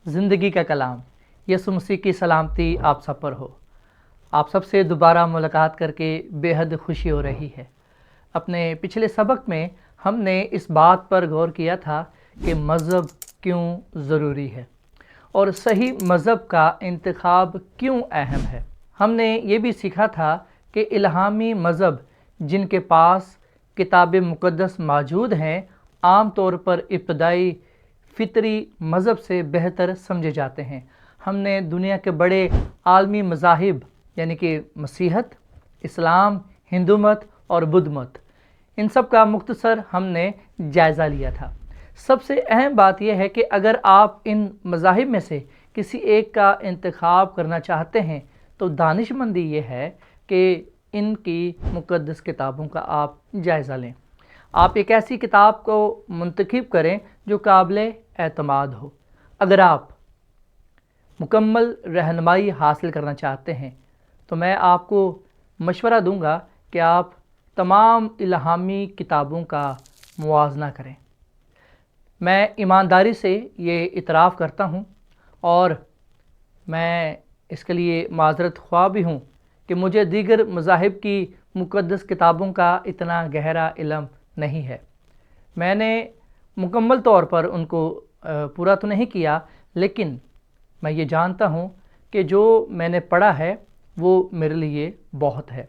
زندگی کا کلام یسوع مسیح کی سلامتی آپ سب پر ہو۔ آپ سب سے دوبارہ ملاقات کر کے بے حد خوشی ہو رہی ہے۔ اپنے پچھلے سبق میں ہم نے اس بات پر غور کیا تھا کہ مذہب کیوں ضروری ہے اور صحیح مذہب کا انتخاب کیوں اہم ہے۔ ہم نے یہ بھی سیکھا تھا کہ الہامی مذہب جن کے پاس کتاب مقدس موجود ہیں عام طور پر ابتدائی فطری مذہب سے بہتر سمجھے جاتے ہیں۔ ہم نے دنیا کے بڑے عالمی مذاہب یعنی کہ مسیحیت، اسلام، ہندو مت اور بدھ مت، ان سب کا مختصر ہم نے جائزہ لیا تھا۔ سب سے اہم بات یہ ہے کہ اگر آپ ان مذاہب میں سے کسی ایک کا انتخاب کرنا چاہتے ہیں تو دانش مندی یہ ہے کہ ان کی مقدس کتابوں کا آپ جائزہ لیں۔ آپ ایک ایسی کتاب کو منتخب کریں جو قابل اعتماد ہو۔ اگر آپ مکمل رہنمائی حاصل کرنا چاہتے ہیں تو میں آپ کو مشورہ دوں گا کہ آپ تمام الہامی کتابوں کا موازنہ کریں۔ میں ایمانداری سے یہ اعتراف کرتا ہوں اور میں اس کے لیے معذرت خواہ بھی ہوں کہ مجھے دیگر مذاہب کی مقدس کتابوں کا اتنا گہرا علم نہیں ہے۔ میں نے مکمل طور پر ان کو پورا تو نہیں کیا، لیکن میں یہ جانتا ہوں کہ جو میں نے پڑھا ہے وہ میرے لیے بہت ہے۔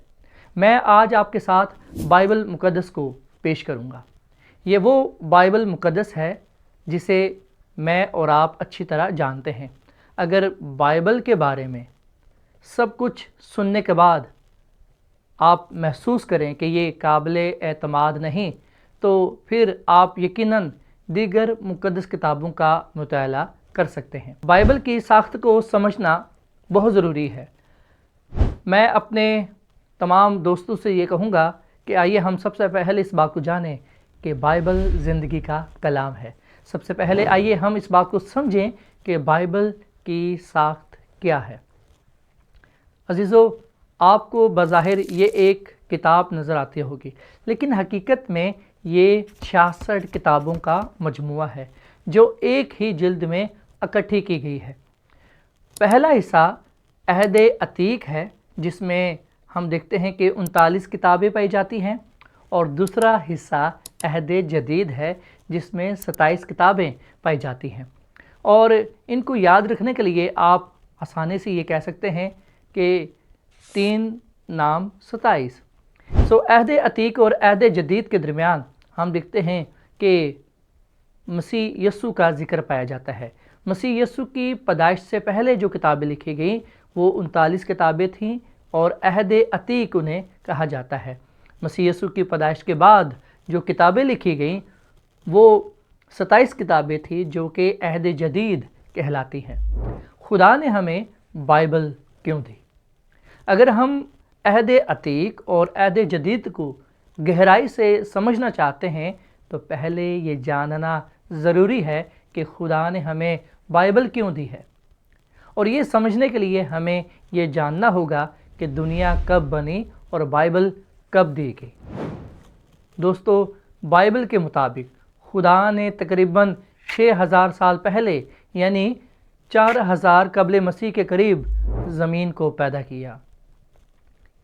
میں آج آپ کے ساتھ بائبل مقدس کو پیش کروں گا۔ یہ وہ بائبل مقدس ہے جسے میں اور آپ اچھی طرح جانتے ہیں۔ اگر بائبل کے بارے میں سب کچھ سننے کے بعد آپ محسوس کریں کہ یہ قابل اعتماد نہیں تو پھر آپ یقیناً دیگر مقدس کتابوں کا مطالعہ کر سکتے ہیں۔ بائبل کی ساخت کو سمجھنا بہت ضروری ہے۔ میں اپنے تمام دوستوں سے یہ کہوں گا کہ آئیے ہم سب سے پہلے اس بات کو جانیں کہ بائبل زندگی کا کلام ہے۔ سب سے پہلے آئیے ہم اس بات کو سمجھیں کہ بائبل کی ساخت کیا ہے۔ عزیزو، آپ کو بظاہر یہ ایک کتاب نظر آتی ہوگی، لیکن حقیقت میں یہ 66 کتابوں کا مجموعہ ہے جو ایک ہی جلد میں اکٹھی کی گئی ہے۔ پہلا حصہ عہد عتیق ہے جس میں ہم دیکھتے ہیں کہ 39 کتابیں پائی جاتی ہیں، اور دوسرا حصہ عہد جدید ہے جس میں 27 کتابیں پائی جاتی ہیں۔ اور ان کو یاد رکھنے کے لیے آپ آسانی سے یہ کہہ سکتے ہیں کہ 3 نام 27۔ عہد عتیق اور عہد جدید کے درمیان ہم دیکھتے ہیں کہ مسیح یسوع کا ذکر پایا جاتا ہے۔ مسیح یسوع کی پیدائش سے پہلے جو کتابیں لکھی گئیں وہ 39 کتابیں تھیں، اور عہد عتیق انہیں کہا جاتا ہے۔ مسیح یسوع کی پیدائش کے بعد جو کتابیں لکھی گئیں وہ 27 کتابیں تھیں جو کہ عہد جدید کہلاتی ہیں۔ خدا نے ہمیں بائبل کیوں دی؟ اگر ہم عہد عتیق اور عہد جدید کو گہرائی سے سمجھنا چاہتے ہیں تو پہلے یہ جاننا ضروری ہے کہ خدا نے ہمیں بائبل کیوں دی ہے، اور یہ سمجھنے کے لیے ہمیں یہ جاننا ہوگا کہ دنیا کب بنی اور بائبل کب دی گئی۔ دوستو، بائبل کے مطابق خدا نے تقریباً 6000 سال پہلے یعنی 4000 قبل مسیح کے قریب زمین کو پیدا کیا۔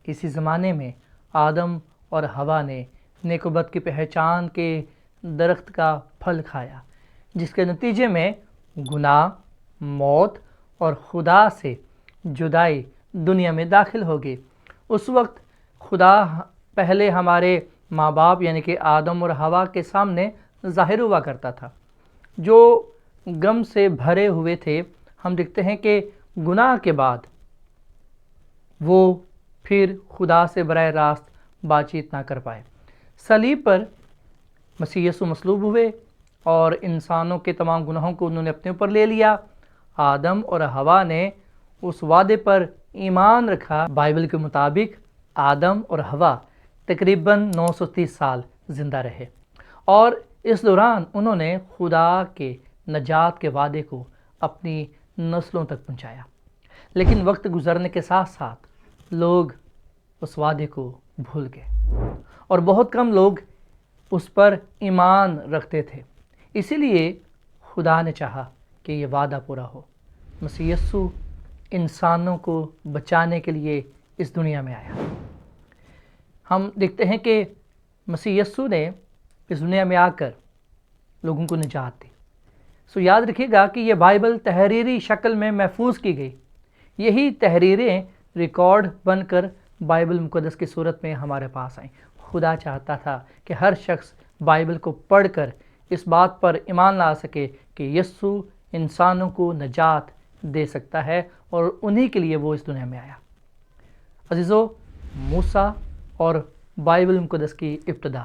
اسی زمانے میں آدم اور حوا نے نیک و بد کی پہچان کے درخت کا پھل کھایا، جس کے نتیجے میں گناہ، موت اور خدا سے جدائی دنیا میں داخل ہو گئی۔ اس وقت خدا پہلے ہمارے ماں باپ یعنی کہ آدم اور حوا کے سامنے ظاہر ہوا کرتا تھا، جو غم سے بھرے ہوئے تھے۔ ہم دیکھتے ہیں کہ گناہ کے بعد وہ پھر خدا سے براہ راست بات چیت نہ کر پائے۔ صلیب پر مسیح یسوع مصلوب ہوئے اور انسانوں کے تمام گناہوں کو انہوں نے اپنے اوپر لے لیا۔ آدم اور حوا نے اس وعدے پر ایمان رکھا۔ بائبل کے مطابق آدم اور حوا تقریباً 930 سال زندہ رہے، اور اس دوران انہوں نے خدا کے نجات کے وعدے کو اپنی نسلوں تک پہنچایا۔ لیکن وقت گزرنے کے ساتھ ساتھ لوگ اس وعدے کو بھول گئے، اور بہت کم لوگ اس پر ایمان رکھتے تھے۔ اسی لیے خدا نے چاہا کہ یہ وعدہ پورا ہو۔ مسیح یسوع انسانوں کو بچانے کے لیے اس دنیا میں آیا۔ ہم دیکھتے ہیں کہ مسیح یسوع نے اس دنیا میں آ کر لوگوں کو نجات دی۔ یاد رکھیے گا کہ یہ بائبل تحریری شکل میں محفوظ کی گئی۔ یہی تحریریں ریکارڈ بن کر بائبل مقدس کی صورت میں ہمارے پاس آئیں۔ خدا چاہتا تھا کہ ہر شخص بائبل کو پڑھ کر اس بات پر ایمان لا سکے کہ یسوع انسانوں کو نجات دے سکتا ہے، اور انہی کے لیے وہ اس دنیا میں آیا۔ عزیزو، موسیٰ اور بائبل مقدس کی ابتدا۔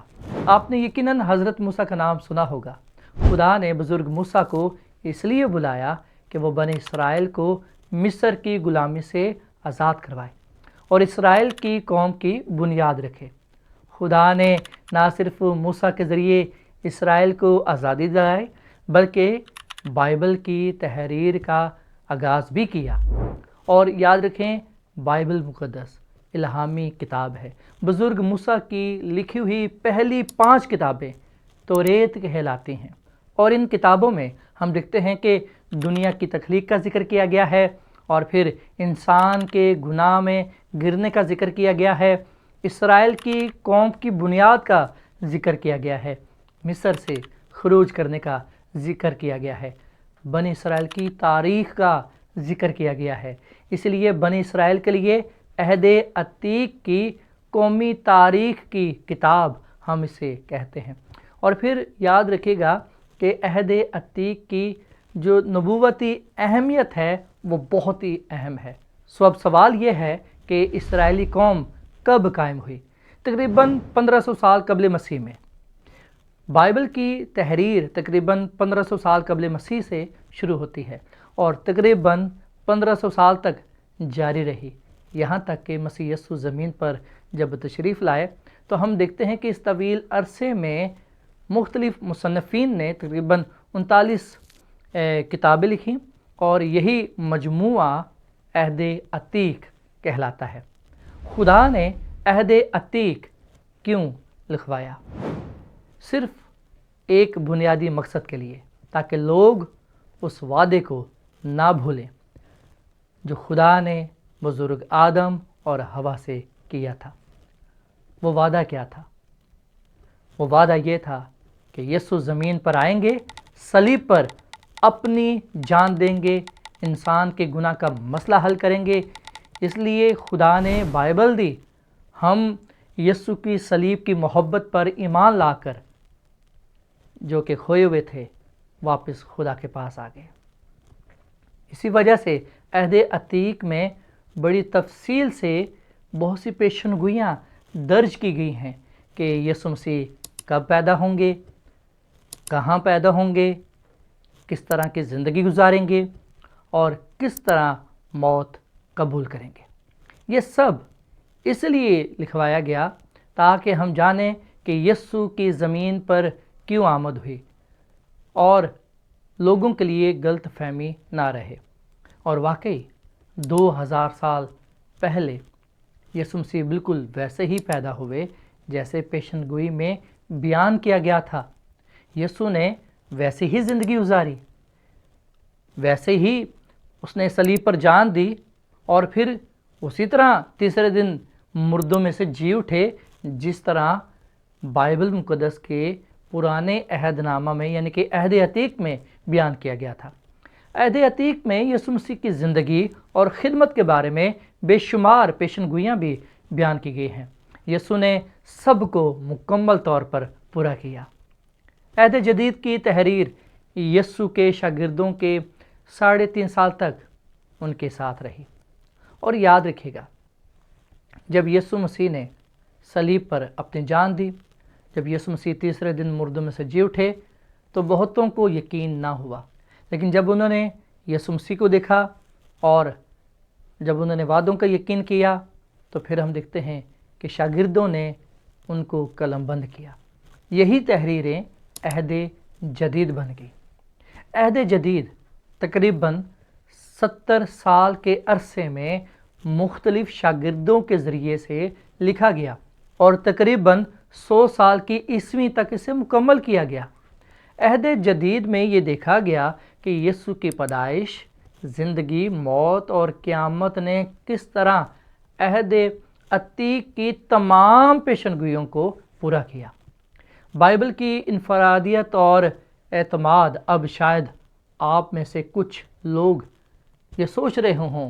آپ نے یقیناً حضرت موسیٰ کا نام سنا ہوگا۔ خدا نے بزرگ موسیٰ کو اس لیے بلایا کہ وہ بنی اسرائیل کو مصر کی غلامی سے آزاد کروائے اور اسرائیل کی قوم کی بنیاد رکھے۔ خدا نے نہ صرف موسیٰ کے ذریعے اسرائیل کو آزادی دلائی بلکہ بائبل کی تحریر کا آغاز بھی کیا۔ اور یاد رکھیں، بائبل مقدس الہامی کتاب ہے۔ بزرگ موسیٰ کی لکھی ہوئی پہلی 5 کتابیں توریت کہلاتی ہیں، اور ان کتابوں میں ہم دیکھتے ہیں کہ دنیا کی تخلیق کا ذکر کیا گیا ہے، اور پھر انسان کے گناہ میں گرنے کا ذکر کیا گیا ہے، اسرائیل کی قوم کی بنیاد کا ذکر کیا گیا ہے، مصر سے خروج کرنے کا ذکر کیا گیا ہے، بنی اسرائیل کی تاریخ کا ذکر کیا گیا ہے۔ اس لیے بنی اسرائیل کے لیے عہد عتیق کی قومی تاریخ کی کتاب ہم اسے کہتے ہیں۔ اور پھر یاد رکھیے گا کہ عہد عتیق کی جو نبوتی اہمیت ہے وہ بہت ہی اہم ہے۔ اب سوال یہ ہے کہ اسرائیلی قوم کب قائم ہوئی؟ تقریباً 1500 سال قبل مسیح میں۔ بائبل کی تحریر تقریباً 1500 سال قبل مسیح سے شروع ہوتی ہے اور تقریباً 1500 سال تک جاری رہی، یہاں تک کہ مسیح یسوع زمین پر جب تشریف لائے تو ہم دیکھتے ہیں کہ اس طویل عرصے میں مختلف مصنفین نے تقریباً 39 کتابیں لکھیں، اور یہی مجموعہ عہد عتیق کہلاتا ہے۔ خدا نے عہد عتیق کیوں لکھوایا؟ صرف ایک بنیادی مقصد کے لیے، تاکہ لوگ اس وعدے کو نہ بھولیں جو خدا نے بزرگ آدم اور حوا سے کیا تھا۔ وہ وعدہ کیا تھا؟ وہ وعدہ یہ تھا کہ یسوع زمین پر آئیں گے، صلیب پر اپنی جان دیں گے، انسان کے گناہ کا مسئلہ حل کریں گے۔ اس لیے خدا نے بائبل دی۔ ہم یسوع کی صلیب کی محبت پر ایمان لا کر جو کہ کھوئے ہوئے تھے واپس خدا کے پاس آ گئے۔ اسی وجہ سے عہد عتیق میں بڑی تفصیل سے بہت سی پیشن گوئیاں درج کی گئی ہیں کہ یسوع مسیح کب پیدا ہوں گے، کہاں پیدا ہوں گے، کس طرح کی زندگی گزاریں گے، اور کس طرح موت قبول کریں گے۔ یہ سب اس لیے لکھوایا گیا تاکہ ہم جانیں کہ یسوع کی زمین پر کیوں آمد ہوئی، اور لوگوں کے لیے غلط فہمی نہ رہے۔ اور واقعی 2000 سال پہلے یسوع مسیح بالکل ویسے ہی پیدا ہوئے جیسے پیشن گوئی میں بیان کیا گیا تھا۔ یسوع نے ویسے ہی زندگی گزاری، ویسے ہی اس نے صلیب پر جان دی، اور پھر اسی طرح تیسرے دن مردوں میں سے جی اٹھے، جس طرح بائبل مقدس کے پرانے عہد نامہ میں یعنی کہ عہد عتیق میں بیان کیا گیا تھا۔ عہد عتیق میں یسوع مسیح کی زندگی اور خدمت کے بارے میں بے شمار پیشن گوئیاں بھی بیان کی گئی ہیں۔ یسوع نے سب کو مکمل طور پر پورا کیا۔ عہد جدید کی تحریر یسوع کے شاگردوں کے 3.5 سال تک ان کے ساتھ رہی۔ اور یاد رکھیے گا، جب یسوع مسیح نے صلیب پر اپنی جان دی، جب یسوع مسیح تیسرے دن مردوں میں سے جی اٹھے، تو بہتوں کو یقین نہ ہوا، لیکن جب انہوں نے یسوع مسیح کو دیکھا اور جب انہوں نے وعدوں کا یقین کیا، تو پھر ہم دیکھتے ہیں کہ شاگردوں نے ان کو قلم بند کیا۔ یہی تحریریں عہد جدید بن گئی۔ عہد جدید تقریباً 70 سال کے عرصے میں مختلف شاگردوں کے ذریعے سے لکھا گیا، اور تقریباً 100 سال کی عیسوی تک اسے مکمل کیا گیا۔ عہد جدید میں یہ دیکھا گیا کہ یسوع کی پیدائش، زندگی، موت اور قیامت نے کس طرح عہد عتیق کی تمام پیشن گوئیوں کو پورا کیا۔ بائبل کی انفرادیت اور اعتماد۔ اب شاید آپ میں سے کچھ لوگ یہ سوچ رہے ہوں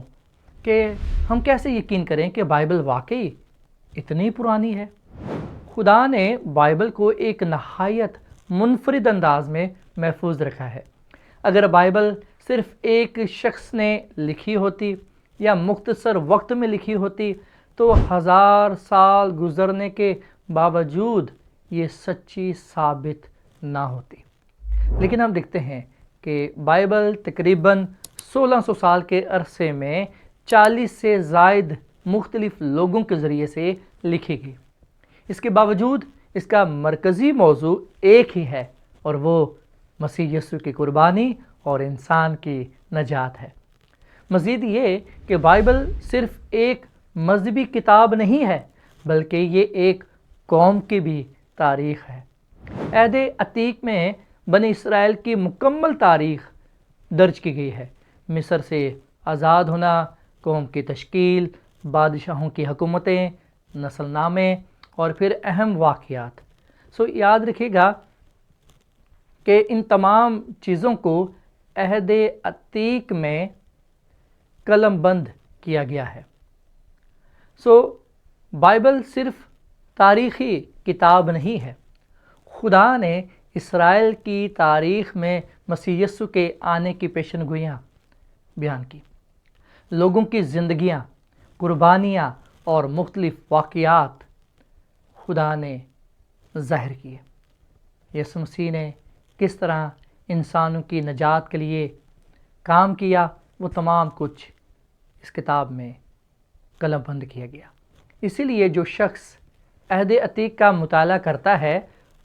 کہ ہم کیسے یقین کریں کہ بائبل واقعی اتنی پرانی ہے۔ خدا نے بائبل کو ایک نہایت منفرد انداز میں محفوظ رکھا ہے۔ اگر بائبل صرف ایک شخص نے لکھی ہوتی یا مختصر وقت میں لکھی ہوتی تو 1000 سال گزرنے کے باوجود یہ سچی ثابت نہ ہوتی۔ لیکن ہم دیکھتے ہیں کہ بائبل تقریباً 1600 سال کے عرصے میں 40 سے زائد مختلف لوگوں کے ذریعے سے لکھی گئی۔ اس کے باوجود اس کا مرکزی موضوع ایک ہی ہے، اور وہ مسیح یسوع کی قربانی اور انسان کی نجات ہے۔ مزید یہ کہ بائبل صرف ایک مذہبی کتاب نہیں ہے، بلکہ یہ ایک قوم کی بھی تاریخ ہے۔ عہد عتیق میں بنی اسرائیل کی مکمل تاریخ درج کی گئی ہے۔ مصر سے آزاد ہونا، قوم کی تشکیل، بادشاہوں کی حکومتیں، نسل نامے اور پھر اہم واقعات۔ یاد رکھیے گا کہ ان تمام چیزوں کو عہد عتیق میں قلم بند کیا گیا ہے۔ بائبل صرف تاریخی کتاب نہیں ہے۔ خدا نے اسرائیل کی تاریخ میں مسیح یسوع کے آنے کی پیشن گوئیاں بیان کی، لوگوں کی زندگیاں، قربانیاں اور مختلف واقعات خدا نے ظاہر کیے۔ یسوع مسیح نے کس طرح انسانوں کی نجات کے لیے کام کیا، وہ تمام کچھ اس کتاب میں قلم بند کیا گیا۔ اسی لیے جو شخص عہد عتیق کا مطالعہ کرتا ہے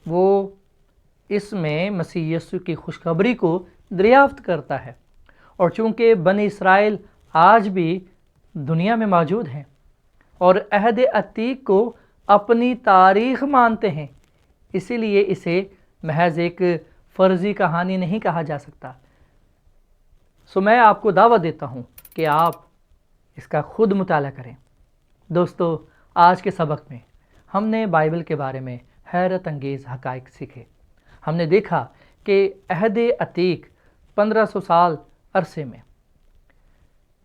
وہ اس میں مسیح یسوع کی خوشخبری کو دریافت کرتا ہے۔ اور چونکہ بنی اسرائیل آج بھی دنیا میں موجود ہیں اور عہد عتیق کو اپنی تاریخ مانتے ہیں، اسی لیے اسے محض ایک فرضی کہانی نہیں کہا جا سکتا۔ میں آپ کو دعوت دیتا ہوں کہ آپ اس کا خود مطالعہ کریں۔ دوستو، آج کے سبق میں ہم نے بائبل کے بارے میں حیرت انگیز حقائق سیکھے۔ ہم نے دیکھا کہ عہد عتیق 1500 سال عرصے میں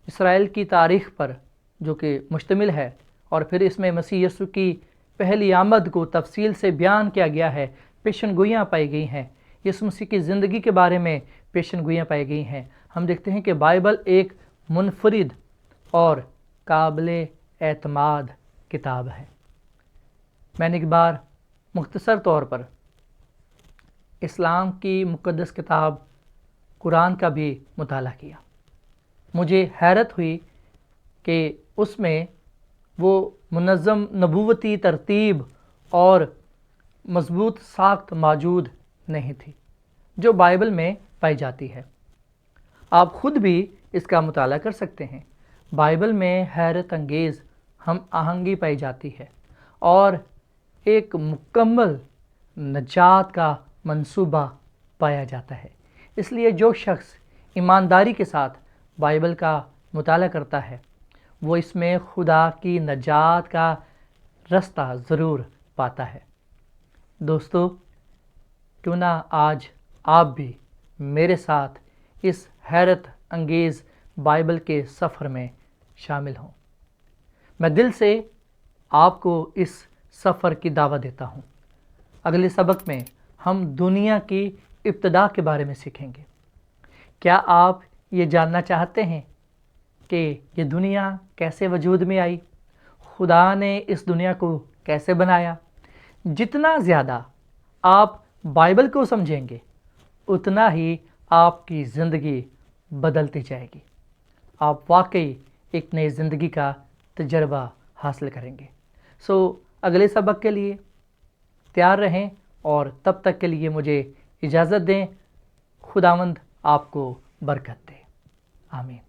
اسرائیل کی تاریخ پر جو کہ مشتمل ہے، اور پھر اس میں مسیح یسوع کی پہلی آمد کو تفصیل سے بیان کیا گیا ہے، پیشن گوئیاں پائی گئی ہیں، یسوع مسیح کی زندگی کے بارے میں پیشن گوئیاں پائی گئی ہیں۔ ہم دیکھتے ہیں کہ بائبل ایک منفرد اور قابل اعتماد کتاب ہے۔ میں نے ایک بار مختصر طور پر اسلام کی مقدس کتاب قرآن کا بھی مطالعہ کیا۔ مجھے حیرت ہوئی کہ اس میں وہ منظم نبوتی ترتیب اور مضبوط ساخت موجود نہیں تھی جو بائبل میں پائی جاتی ہے۔ آپ خود بھی اس کا مطالعہ کر سکتے ہیں۔ بائبل میں حیرت انگیز ہم آہنگی پائی جاتی ہے اور ایک مکمل نجات کا منصوبہ پایا جاتا ہے۔ اس لیے جو شخص ایمانداری کے ساتھ بائبل کا مطالعہ کرتا ہے وہ اس میں خدا کی نجات کا رستہ ضرور پاتا ہے۔ دوستو، کیوں نہ آج آپ بھی میرے ساتھ اس حیرت انگیز بائبل کے سفر میں شامل ہوں۔ میں دل سے آپ کو اس سفر کی دعوت دیتا ہوں۔ اگلے سبق میں ہم دنیا کی ابتدا کے بارے میں سیکھیں گے۔ کیا آپ یہ جاننا چاہتے ہیں کہ یہ دنیا کیسے وجود میں آئی؟ خدا نے اس دنیا کو کیسے بنایا؟ جتنا زیادہ آپ بائبل کو سمجھیں گے اتنا ہی آپ کی زندگی بدلتی جائے گی۔ آپ واقعی ایک نئی زندگی کا تجربہ حاصل کریں گے۔ اگلے سبق کے لیے تیار رہیں، اور تب تک کے لیے مجھے اجازت دیں۔ خداوند آپ کو برکت دے۔ آمین۔